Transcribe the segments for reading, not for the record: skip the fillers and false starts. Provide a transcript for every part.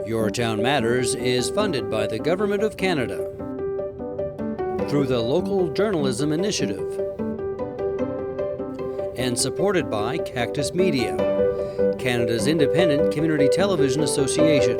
Your Town Matters is funded by the Government of Canada through the Local Journalism Initiative and supported by Cactus Media, Canada's independent community television association.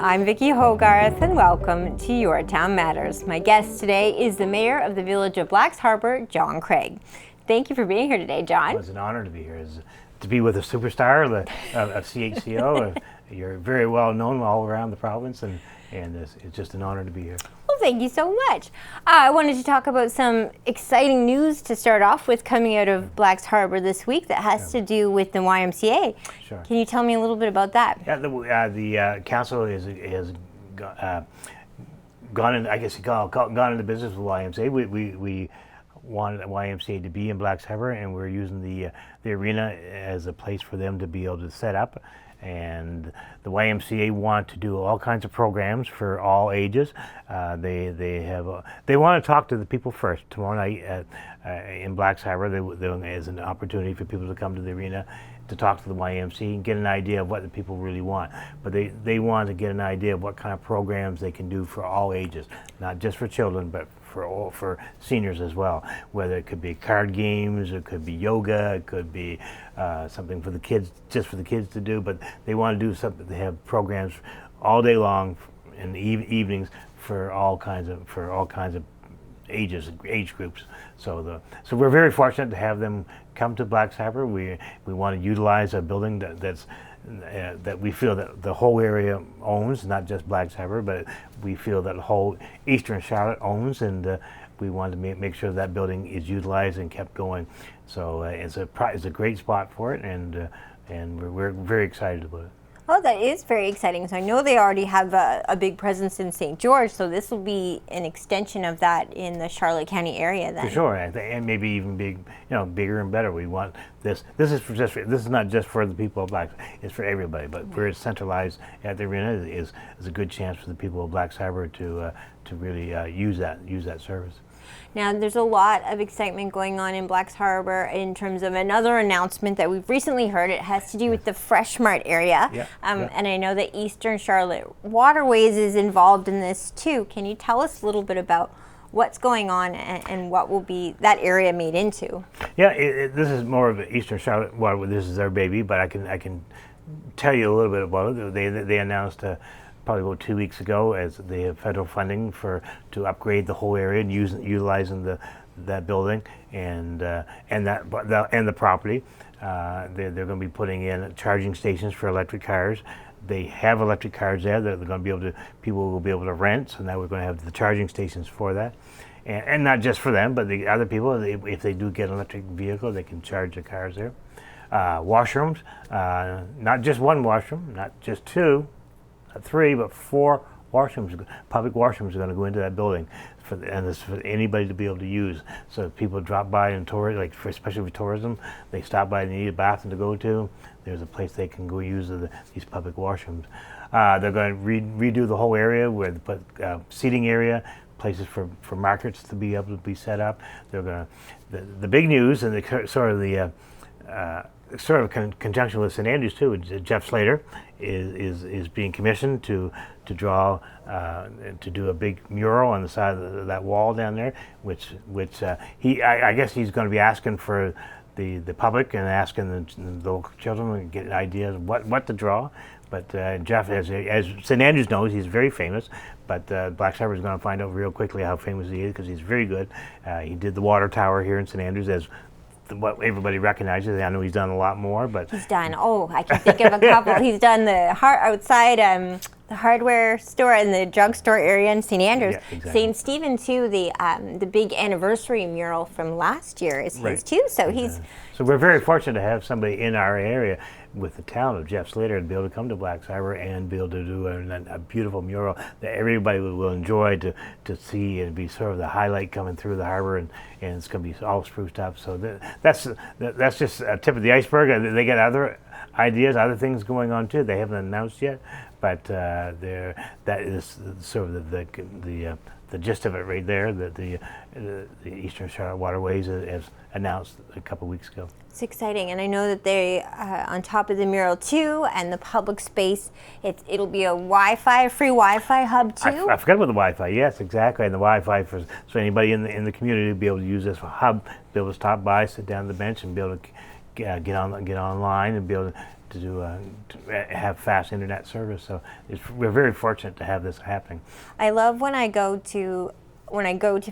I'm Vicki Hogarth and welcome to Your Town Matters. My guest today is the Mayor of the Village of Blacks Harbour, John Craig. Thank you for being here today, John. Well, it's an honor to be here. To be with a superstar of CHCO. You're very well known all around the province, and it's just an honor to be here. Well, thank you so much. I wanted to talk about some exciting news to start off with coming out of Blacks Harbour this week that has to do with the YMCA. Sure. Can you tell me a little bit about that? Yeah, the council has gone in, I guess, gone into business with YMCA. We wanted YMCA to be in Blacks Harbour, and we're using the arena as a place for them to be able to set up. And the YMCA want to do all kinds of programs for all ages. They want to talk to the people first. Tomorrow night in Blacks Harbour, there is an opportunity for people to come to the arena to talk to the YMCA and get an idea of what the people really want. But they want to get an idea of what kind of programs they can do for all ages, not just for children, but for seniors as well. Whether it could be card games, it could be yoga, it could be something for the kids, just for the kids to do. But they want to do something. They have programs all day long in the evenings for all kinds of age groups. So we're very fortunate to have them come to Blacks Harbour. We want to utilize a building that we feel that the whole area owns, not just Blacks Harbour, but we feel that the whole Eastern Charlotte owns, and we want to make sure that building is utilized and kept going. So it's a great spot for it, and we're very excited about it. Oh, that is very exciting. So I know they already have a big presence in St. George, so this will be an extension of that in the Charlotte County area then. For sure, and maybe even bigger and better. We want this. This is not just for the people of Blacks. It's for everybody. But where it's centralized at the arena is a good chance for the people of Blacks Harbour to really use that service. Now, there's a lot of excitement going on in Blacks Harbour in terms of another announcement that we've recently heard. It has to do with the Freshmart area. And I know that Eastern Charlotte Waterways is involved in this too. Can you tell us a little bit about what's going on and what will be that area made into? Yeah, this is more of an Eastern Charlotte Waterway. This is their baby, but I can tell you a little bit about it. They announced probably about 2 weeks ago, as they have federal funding to upgrade the whole area and utilizing that building and the property. They're going to be putting in charging stations for electric cars. They have electric cars there that they're going to be people will be able to rent. So now we're going to have the charging stations for that, and not just for them, but the other people. If they do get an electric vehicle, they can charge their cars there. Washrooms, not just one washroom, not just two. 3, but 4 washrooms, public washrooms are going to go into that building, and it's for anybody to be able to use. So if people drop by and especially for tourism, they stop by and they need a bathroom to go to, there's a place they can go use these public washrooms. They're going to redo the whole area where they put seating area, places for markets to be able to be set up. They're going to the big news and sort of conjunction with St. Andrews too. Jeff Slater is being commissioned to draw to do a big mural on the side of that wall down there, which I guess he's going to be asking for the public and asking the local children to get an idea of what to draw. But Jeff, as St. Andrews knows, he's very famous. But Blacks Harbour is going to find out real quickly how famous he is, because he's very good. He did the water tower here in St. Andrews as what everybody recognizes. I know he's done a lot more, but he's done. Oh, I can think of a couple. He's done the the hardware store and the drugstore area in St. Andrews. Yeah, exactly. St. Stephen too, the big anniversary mural from last year is his Right. too. So he's So we're very fortunate to have somebody in our area with the talent of Jeff Slater to be able to come to Blacks Harbour and be able to do a beautiful mural that everybody will enjoy to see, and be sort of the highlight coming through the harbour, and it's going to be all spruced up. So that's just a tip of the iceberg. They got other ideas, other things going on too. They haven't announced yet, but that is sort of the gist of it right there. That the Eastern Charlotte Waterways has announced a couple weeks ago. It's exciting, and I know that they, on top of the mural too, and the public space, it'll be a free Wi-Fi hub too. I forgot about the Wi-Fi. Yes, exactly, and the Wi-Fi so anybody in the community to be able to use this hub, be able to stop by, sit down on the bench, and be able to get online and be able to have fast internet service. So we're very fortunate to have this happening. I love when I go to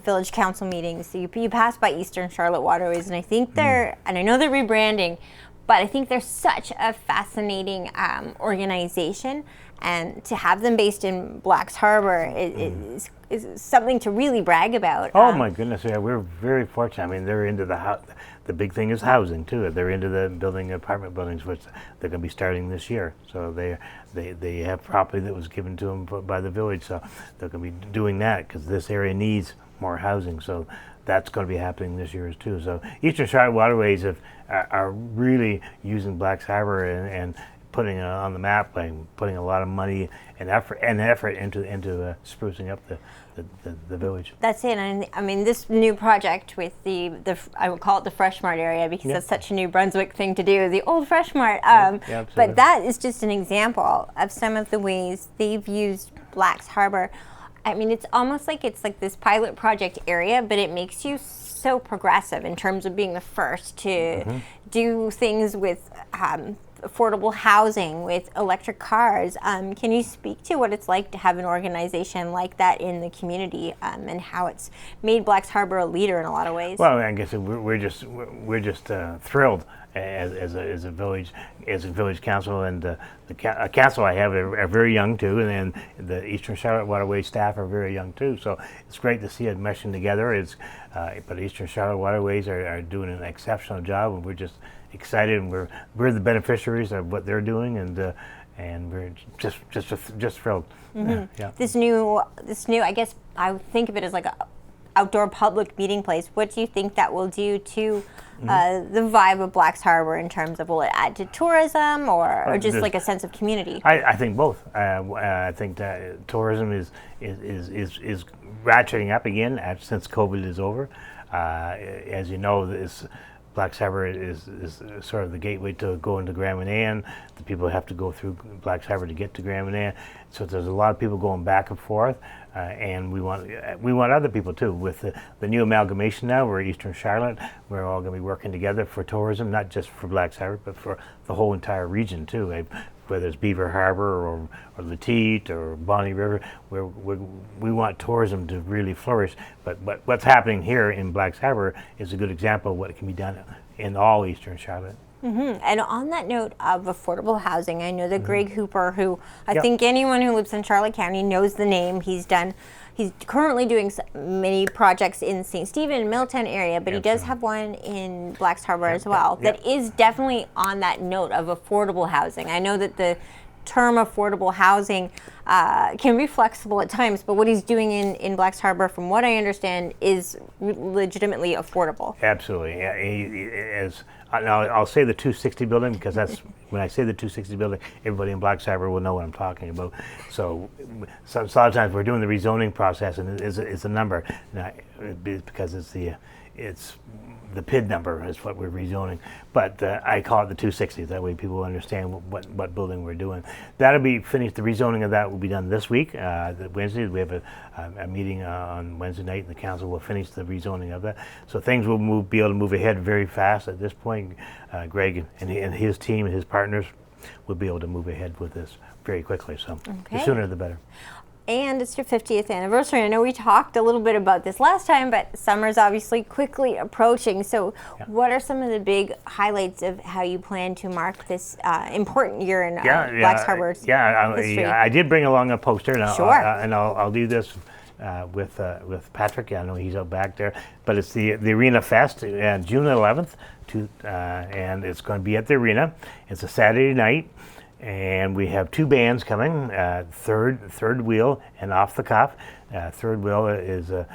village council meetings, you pass by Eastern Charlotte Waterways, and I think and I know they're rebranding, but I think they're such a fascinating organization, and to have them based in Blacks Harbour is something to really brag about. Oh my goodness, yeah, we're very fortunate. I mean, they're into the big thing is housing too. They're into the building apartment buildings, which they're going to be starting this year. So they have property that was given to them by the village, so they're going to be doing that because this area needs more housing. So that's going to be happening this year too. So Eastern Charlotte Waterways are really using Blacks Harbour and putting it on the map by putting a lot of money and effort into sprucing up the village. That's it. And I mean, this new project with I would call it the Freshmart area, because that's such a New Brunswick thing to do, the old Freshmart. But that is just an example of some of the ways they've used Blacks Harbour. I mean, it's almost like it's like this pilot project area, but it makes you so progressive in terms of being the first to do things with affordable housing, with electric cars. Can you speak to what it's like to have an organization like that in the community, and how it's made Blacks Harbour a leader in a lot of ways? Well, I guess we're just thrilled as a village council, and the council I have are very young too, and then the Eastern Charlotte Waterway staff are very young too. So it's great to see it meshing together. But Eastern Charlotte Waterways are doing an exceptional job, and we're just excited, and we're the beneficiaries of what they're doing, and we're just thrilled. Yeah. This new, I guess I would think of it as like a outdoor public meeting place. What do you think that will do to the vibe of Blacks Harbour in terms of, will it add to tourism or just like a sense of community? I think both. I think that tourism is ratcheting up again since COVID is over. As you know, Blacks Harbour is sort of the gateway to go into Grand Manan. The people have to go through Blacks Harbour to get to Grand Manan. So there's a lot of people going back and forth, and we want other people too. With the new amalgamation now, we're Eastern Charlotte. We're all going to be working together for tourism, not just for Blacks Harbour, but for the whole entire region too. Whether it's Beaver Harbour or Letite or Bonnie River, we want tourism to really flourish. But what's happening here in Blacks Harbour is a good example of what can be done in all Eastern Charlotte. And on that note of affordable housing, I know that Greg Hooper, who I think anyone who lives in Charlotte County knows the name. He's currently doing many projects in St. Stephen and Middletown area, but he does have one in Blacks Harbour as well. That is definitely on that note of affordable housing. I know that the term affordable housing can be flexible at times, but what he's doing in Blacks Harbour, from what I understand, is legitimately affordable. Absolutely. Yeah, I'll say the 260 building, because that's when I say the 260 building, everybody in Blacks Harbour will know what I'm talking about. So a lot of times we're doing the rezoning process, and it's a number, because it's the PID number is what we're rezoning, but I call it the 260. That way people understand what building we're doing. That'll be finished. The rezoning of that will be done this week. Wednesday we have a meeting on Wednesday night, and the council will finish the rezoning of that. So things will be able to move ahead very fast at this point. Greg and his team and his partners will be able to move ahead with this very quickly. So the sooner the better. And it's your 50th anniversary. I know we talked a little bit about this last time, but summer's obviously quickly approaching. So what are some of the big highlights of how you plan to mark this important year in Blacks Harbour history? I did bring along a poster, and Sure. I'll do this with Patrick. I know he's out back there, but it's the Arena Fest, June 11th, and it's going to be at the Arena. It's a Saturday night. And we have two bands coming, Third Wheel and Off the Cuff. Third Wheel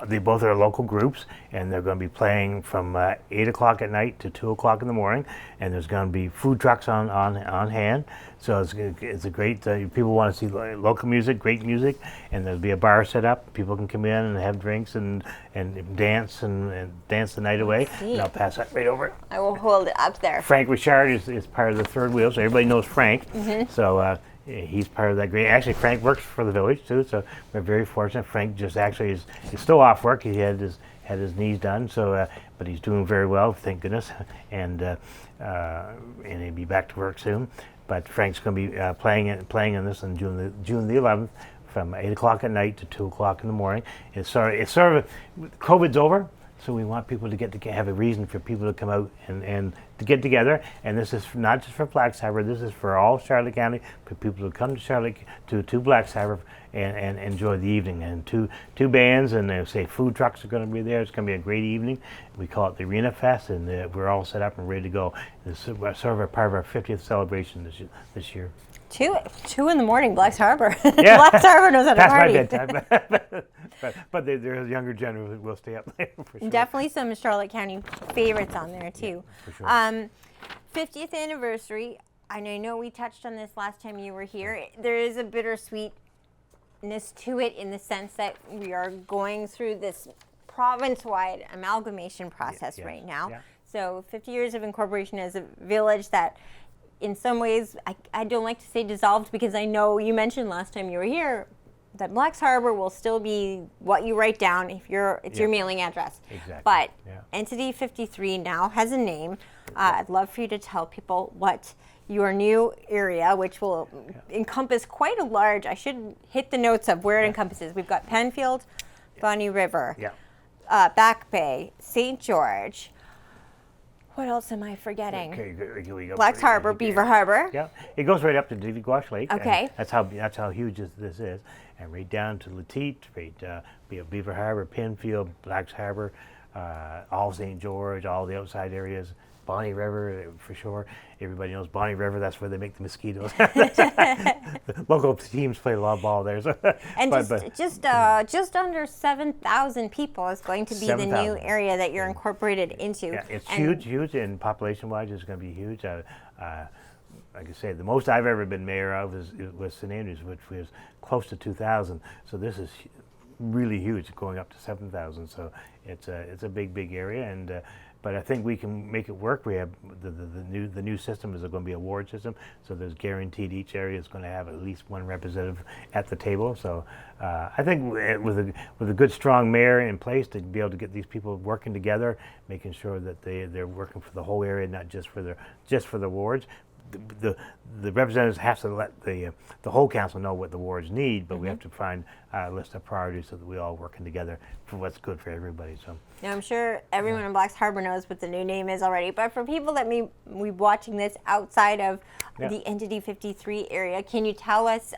they both are local groups, and they're going to be playing from 8 o'clock at night to 2 o'clock in the morning. And there's going to be food trucks on hand. So it's a great, people want to see local music, great music, and there'll be a bar set up. People can come in and have drinks and dance and dance the night away. And I'll pass that right over. I will hold it up there. Frank Richard is part of the Third Wheel, so everybody knows Frank. So he's part of that great. Actually, Frank works for the village too, so we're very fortunate. Frank just actually is still off work. He had his knees done, so but he's doing very well, thank goodness, and he'll be back to work soon. But Frank's going to be playing in this on June the 11th from 8 o'clock at night to 2 o'clock in the morning. It's sort of COVID's over, so we want people to have a reason for people to come out and to get together. And this is not just for Blacks Harbour. This is for all Charlotte County, for people to come to Charlotte to Blacks Harbour and enjoy the evening. And two bands, and they say food trucks are going to be there. It's going to be a great evening. We call it the Arena Fest, and we're all set up and ready to go. It's sort of a part of our 50th celebration this year. 2 in the morning, Blacks Harbour. Yeah. Blacks Harbour knows how to party. Past my bedtime. but there's a younger generation who will stay up later for sure. Definitely some Charlotte County favorites on there too. For sure. 50th anniversary. And I know we touched on this last time you were here. There is a bittersweetness to it in the sense that we are going through this province-wide amalgamation process right now. Yeah. So 50 years of incorporation as a village that in some ways, I don't like to say dissolved, because I know you mentioned last time you were here that Blacks Harbour will still be what you write down if it's your mailing address. Exactly. But Entity 53 now has a name. I'd love for you to tell people what your new area, which will encompass quite a large, I should hit the notes of where it encompasses. We've got Penfield, Bonny River, Back Bay, St. George. What else am I forgetting? Okay, Blacks Harbour, Beaver Harbour. Yeah, it goes right up to Davy Gouache Lake. Okay. That's how huge this is, and right down to Letite, Beaver Harbour, Penfield, Blacks Harbour, all St. George, all the outside areas. Bonny River, for sure. Everybody knows Bonny River. That's where they make the mosquitoes. The local teams play a lot of ball there. So. And just under 7,000 people is going to be the new area that you're incorporated into. Yeah, it's huge, and population-wise, it's going to be huge. Like I say, the most I've ever been mayor of was St. Andrews, which was close to 2,000. So this is really huge, going up to 7,000. So it's a big area, and. But I think we can make it work. We have the new system is going to be a ward system, so there's guaranteed each area is going to have at least one representative at the table. So I think with a good, strong mayor in place to be able to get these people working together, making sure that they're working for the whole area, not just for the wards. The representatives have to let the whole council know what the wards need, but we have to find a list of priorities so that we all working together for what's good for everybody. So now I'm sure everyone in Blacks Harbour knows what the new name is already, but for people that may be watching this outside of the Entity 53 area, can you tell us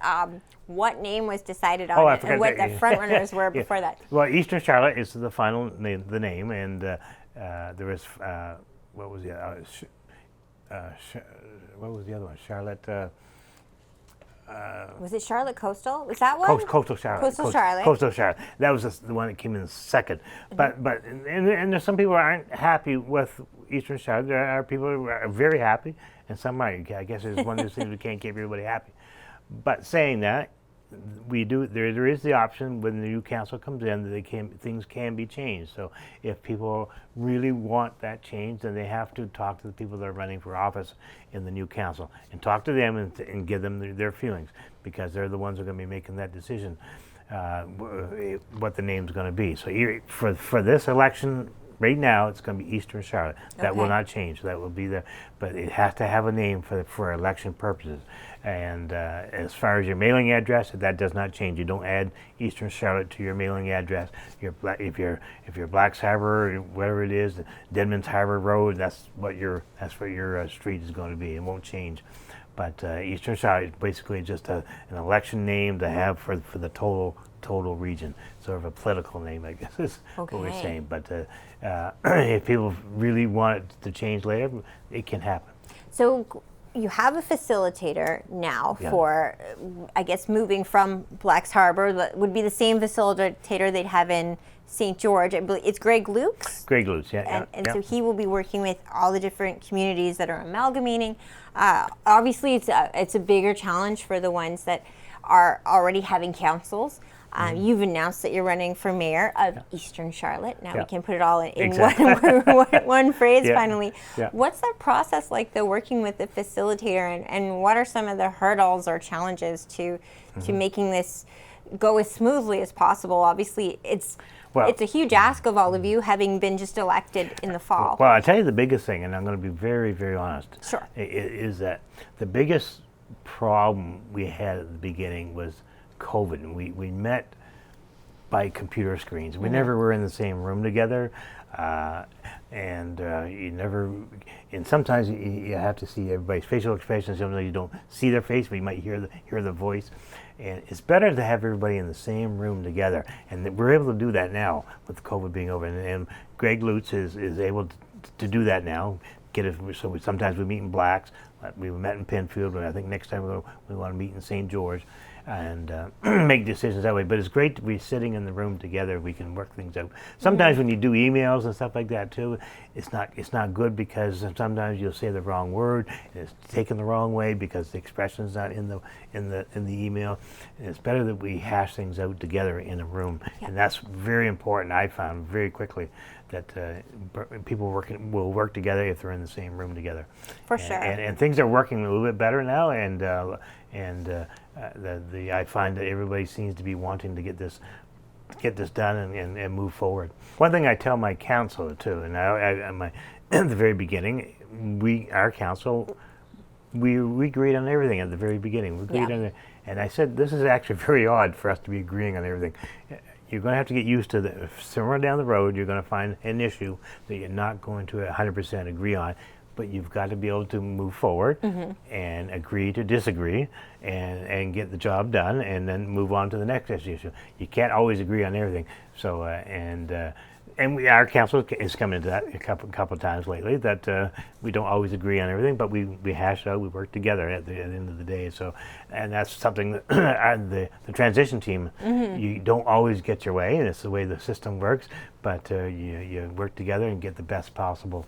what name was decided on and what the front runners were before that? Well, Eastern Charlotte is the final name, and there was what was the other one? Charlotte. Was it Charlotte Coastal? Was that one? Coastal Charlotte. Coastal Charlotte. That was the one that came in second. But there's some people who aren't happy with Eastern Charlotte. There are people who are very happy, and some aren't. I guess it's one of those things we can't keep everybody happy. But saying that, there is the option when the new council comes in that things can be changed. So if people really want that change, then they have to talk to the people that are running for office in the new council and talk to them and give them their feelings, because they're the ones who are going to be making that decision what the name's going to be. So for this election right now it's going to be Eastern Charlotte. That will Okay. not change. That will be there, but it has to have a name for election purposes. And as far as your mailing address, that does not change. You don't add Eastern Charlotte to your mailing address. If you're Blacks Harbour, or whatever it is, Denman's Harbour Road, that's what your street is going to be. It won't change. But Eastern Charlotte is basically just an election name to have for the total region, sort of a political name, I guess is what we're Okay. saying. But if people really want it to change later, it can happen. So you have a facilitator now Yeah. for, I guess, moving from Blacks Harbour. That would be the same facilitator they'd have in St. George. I believe it's Greg Lukes. Greg Lutz, yeah. And so he will be working with all the different communities that are amalgamating. Obviously, it's a bigger challenge for the ones that are already having councils. You've announced that you're running for mayor of Eastern Charlotte. Now we can put it all in Exactly. one phrase Yeah. finally. Yeah. What's that process like, though, working with the facilitator, and what are some of the hurdles or challenges to making this go as smoothly as possible? Obviously, it's a huge ask of all of you, having been just elected in the fall. Well, I'll tell you the biggest thing, and I'm going to be very, very honest. Sure. Is that the biggest problem we had at the beginning was COVID. And we met by computer screens. We never were in the same room together. You never, and sometimes you have to see everybody's facial expressions. Sometimes you don't see their face, but you might hear the voice. And it's better to have everybody in the same room together. And we're able to do that now with COVID being over. And Greg Lutz is able to do that now. So sometimes we meet in Blacks. We met in Penfield, but I think next time we want to meet in St. George and make decisions that way. But it's great to be sitting in the room together. We can work things out. Sometimes when you do emails and stuff like that too, it's not good, because sometimes you'll say the wrong word and it's taken the wrong way because the expression's not in the email. And it's better that we hash things out together in a room, and that's very important. I found very quickly that people will work together if they're in the same room together. For sure. And things are working a little bit better now, and I find that everybody seems to be wanting to get this done and move forward. One thing I tell my council too, and at the very beginning, our council, we agreed on everything at the very beginning. We agreed on it, and I said this is actually very odd for us to be agreeing on everything. You're going to have to get used to somewhere down the road, you're going to find an issue that you're not going to 100% agree on, but you've got to be able to move forward and agree to disagree and get the job done and then move on to the next issue. You can't always agree on everything. So, our council has come into that a couple of times lately, that we don't always agree on everything, but we hash it out, we work together at the end of the day. So, and that's something that the transition team, you don't always get your way, and it's the way the system works, but you work together and get the best possible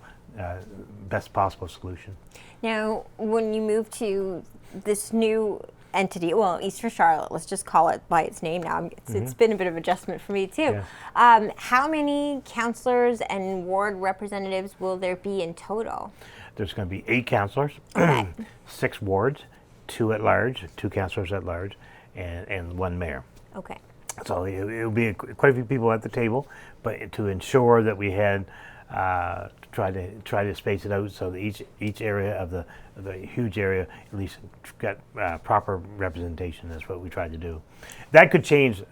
solution. Now, when you move to this new entity, well, Eastern Charlotte, let's just call it by its name now. It's been a bit of adjustment for me too. Yeah. How many councillors and ward representatives will there be in total? There's going to be 8 councillors, 6 wards, 2 councillors at large, and 1 mayor. Okay. So it'll be quite a few people at the table, but to ensure that we had try to space it out so that each area of the huge area at least got proper representation. That's what we tried to do. That could change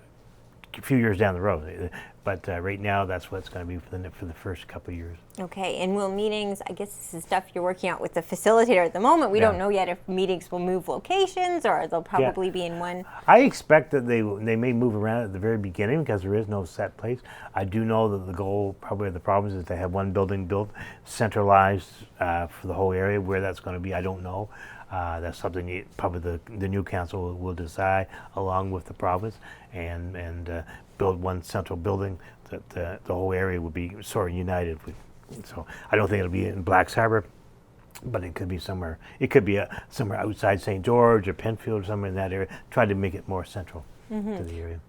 a few years down the road, but right now that's what it's going to be for the first couple of years. Okay, and will meetings, I guess this is stuff you're working out with the facilitator at the moment. We don't know yet if meetings will move locations or they'll probably be in one. I expect that they may move around at the very beginning because there is no set place. I do know that the goal, probably the problem is to have one building built centralized for the whole area. Where that's going to be, I don't know. That's something probably the new council will decide along with the province and build one central building that the whole area will be sort of united with. So I don't think it'll be in Blacks Harbour, but it could be somewhere. It could be somewhere outside St. George or Penfield or somewhere in that area. Try to make it more central to the area.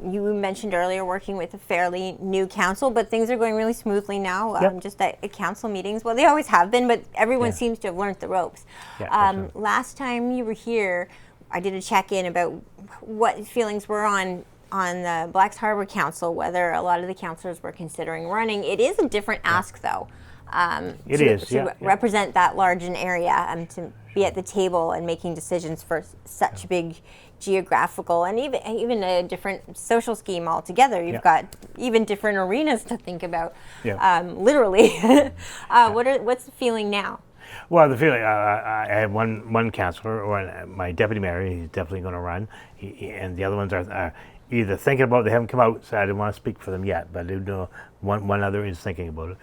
You mentioned earlier working with a fairly new council, but things are going really smoothly now. Just at council meetings. Well, they always have been, but everyone seems to have learned the ropes. Yeah, last time you were here, I did a check-in about what feelings were on on the Blacks Harbour Council whether a lot of the councillors were considering running. It is a different ask, though. To represent that large an area, to be at the table and making decisions for such big geographical and even a different social scheme altogether. You've got even different arenas to think about, literally. What's the feeling now? Well, the feeling, I have one councillor, or my deputy mayor, he's definitely going to run, and the other ones are either thinking about it, they haven't come out, so I don't want to speak for them yet, but I do know one other is thinking about it.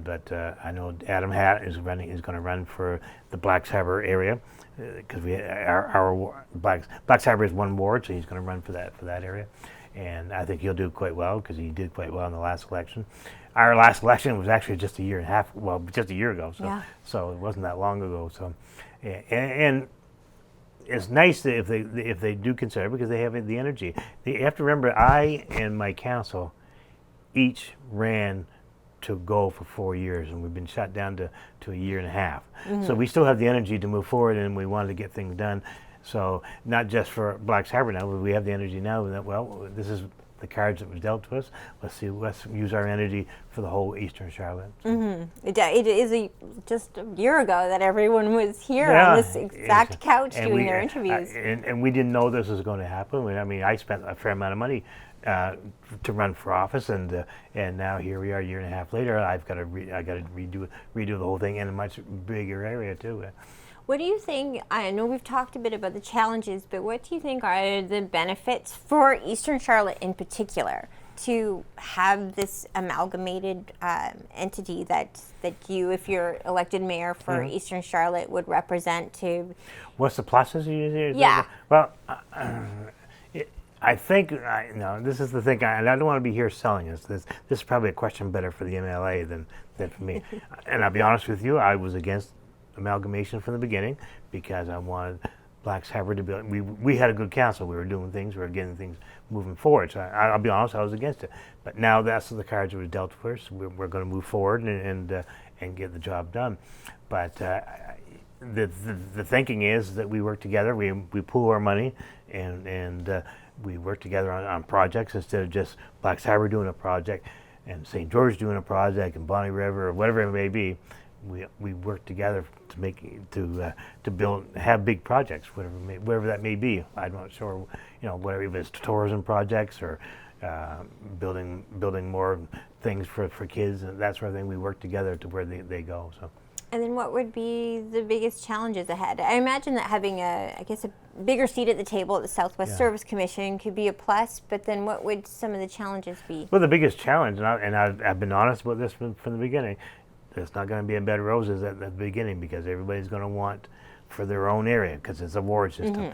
But I know Adam Hatt is going to run for the Blacks Harbour area, because our Blacks Harbour is one ward, so he's going to run for that area, and I think he'll do quite well because he did quite well in the last election. Our last election was actually just a year and a half, well, just a year ago, so it wasn't that long ago. So, and it's nice that if they do consider, because they have the energy. You have to remember, I and my council each ran to go for 4 years, and we've been shut down to a year and a half. So we still have the energy to move forward, and we wanted to get things done. So not just for Blacks Harbour now, but we have the energy now that, well, this is the cards that was dealt to us. Let's use our energy for the whole Eastern Charlotte. It is just a year ago that everyone was here on this exact couch doing their interviews. And we didn't know this was going to happen. I mean, I spent a fair amount of money to run for office, and now here we are a year and a half later. I got to redo the whole thing in a much bigger area too. What do you think, I know we've talked a bit about the challenges, but what do you think are the benefits for Eastern Charlotte in particular to have this amalgamated entity that you, if you're elected mayor for Eastern Charlotte, would represent to? What's the pluses you use? Yeah. Well, I think, this is the thing, and I don't want to be here selling this. This is probably a question better for the MLA than for me. And I'll be honest with you, I was against amalgamation from the beginning because I wanted Blacks Harbour to be. We had a good council. We were doing things. We were getting things moving forward. So I'll be honest, I was against it. But now that's the cards that were dealt first. We're going to move forward and get the job done. But the thinking is that we work together. We pool our money and we work together on projects instead of just Blacks Harbour doing a project and St. George doing a project and Bonnie River or whatever it may be. We work together to have big projects, whatever that may be. I'm not sure, whether if it's tourism projects or building more things for kids and that sort of thing. We work together to where they go. So. And then what would be the biggest challenges ahead? I imagine that having a bigger seat at the table at the Southwest Service Commission could be a plus, but then what would some of the challenges be? Well, the biggest challenge, and I've been honest about this from the beginning, it's not going to be a bed of roses at the beginning because everybody's going to want for their own area because it's a ward system.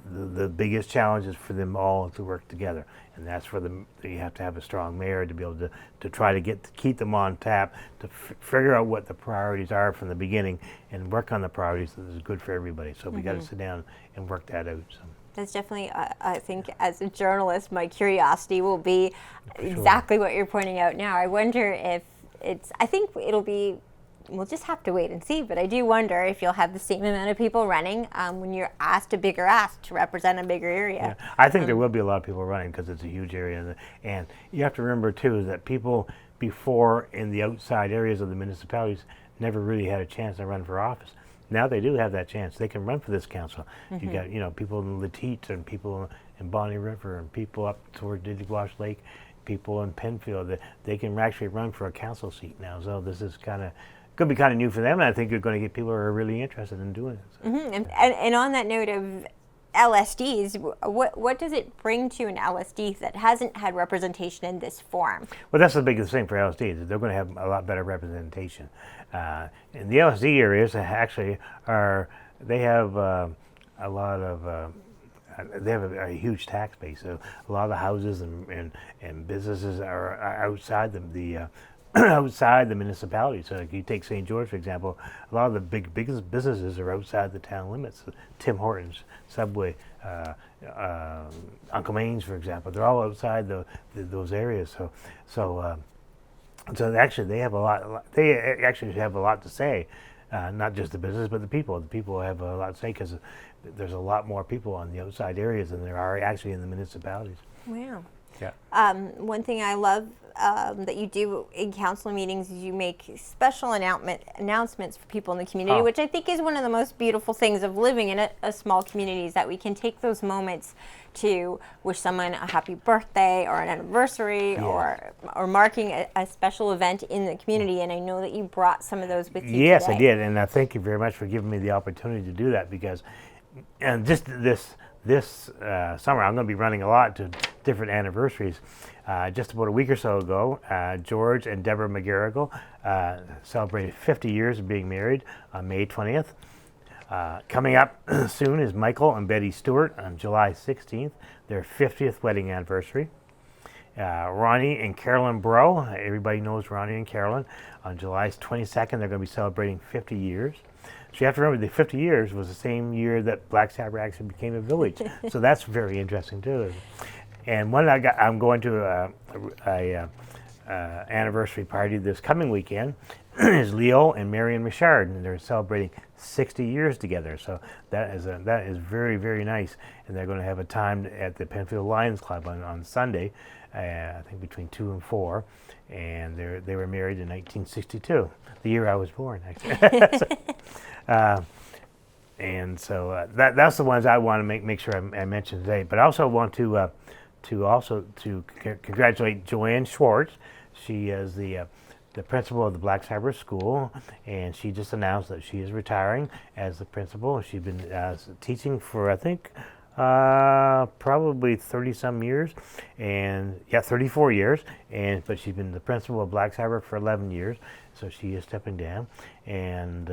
The biggest challenge is for them all to work together, and that's for them. You have to have a strong mayor to be able to try to keep them on tap, to figure out what the priorities are from the beginning and work on the priorities that is good for everybody. So we got to sit down and work that out. So. That's definitely, I think, as a journalist, my curiosity will be exactly what you're pointing out now. I wonder if I think it'll be, we'll just have to wait and see, but I do wonder if you'll have the same amount of people running when you're asked a bigger ask to represent a bigger area. Yeah. I think there will be a lot of people running because it's a huge area. And you have to remember, too, that people before in the outside areas of the municipalities never really had a chance to run for office. Now they do have that chance. They can run for this council. You got, people in Letite and people in Bonnie River and people up toward Diddywash Lake, people in Penfield. They can actually run for a council seat now. So this is going to be kind of new for them, and I think you're going to get people who are really interested in doing it. So. And on that note of LSDs, what does it bring to an LSD that hasn't had representation in this form? Well, that's the biggest thing for LSDs. They're going to have a lot better representation. In the LSD areas, actually, they have a lot of. They have a huge tax base. So a lot of the houses and businesses are outside the outside the municipality. So if you take St. George, for example, a lot of the biggest businesses are outside the town limits. Tim Hortons, Subway, Uncle Maine's, for example, they're all outside those areas. So actually they have a lot. They actually have a lot to say not just the business, but the people. The people have a lot to say because there's a lot more people on the outside areas than there are actually in the municipalities. Wow. Yeah. One thing I love that you do in council meetings is you make special announcements for people in the community, which I think is one of the most beautiful things of living in a small community, is that we can take those moments to wish someone a happy birthday or an anniversary or marking a special event in the community. And I know that you brought some of those with you Yes, today. I did, and I thank you very much for giving me the opportunity to do that, because just this summer I'm going to be running a lot to different anniversaries. Just about a week or so ago, George and Deborah McGarrigle celebrated 50 years of being married on May 20th. Coming up soon is Michael and Betty Stewart on July 16th, their 50th wedding anniversary. Ronnie and Carolyn Bro, everybody knows Ronnie and Carolyn, on July 22nd they're going to be celebrating 50 years. So you have to remember the 50 years was the same year that Blacks Harbour actually became a village. So that's very interesting too. And one I'm going to a anniversary party this coming weekend is Leo and Marion Richard, and they're celebrating 60 years together. So that is very, very nice. And they're going to have a time at the Penfield Lions Club on Sunday, I think between 2 and 4. And they were married in 1962, the year I was born, actually. And so that's the ones I want to make sure I mention today. But I also want to congratulate Joanne Schwartz. She is the principal of the Blacks Harbour School, and she just announced that she is retiring as the principal. She's been teaching for, I think, probably 30-some years, and 34 years, but she's been the principal of Blacks Harbour for 11 years, so she is stepping down. And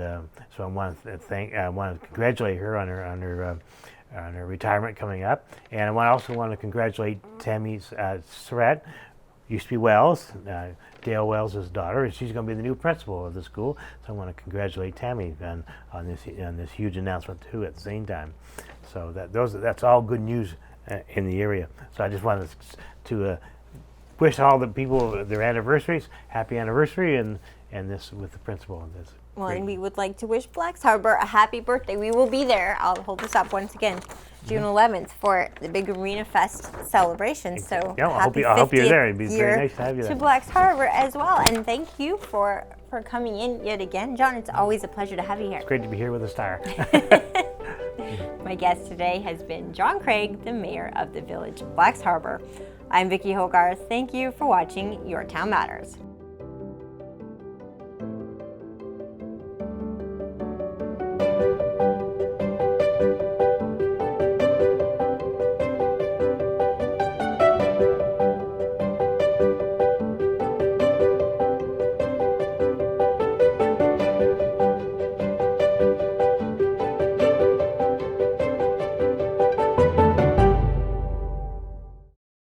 so I want to congratulate her on her retirement coming up, and I also want to congratulate Tammy Surratt. Used to be Wells, Dale Wells' daughter, and she's going to be the new principal of the school. So I want to congratulate Tammy on this huge announcement too at the same time. So that's all good news in the area. So I just wanted to wish all the people their anniversaries, happy anniversary, and this with the principal of this. Well, and we would like to wish Blacks Harbour a happy birthday. We will be there. I'll hold this up once again, June 11th for the big Arena Fest celebration. So I hope you're there. It'd be very nice to have you there. To Blacks Harbour as well. And thank you for coming in yet again. John, it's always a pleasure to have you here. It's great to be here with a star. My guest today has been John Craig, the mayor of the village of Blacks Harbour. I'm Vicki Hogarth. Thank you for watching Your Town Matters.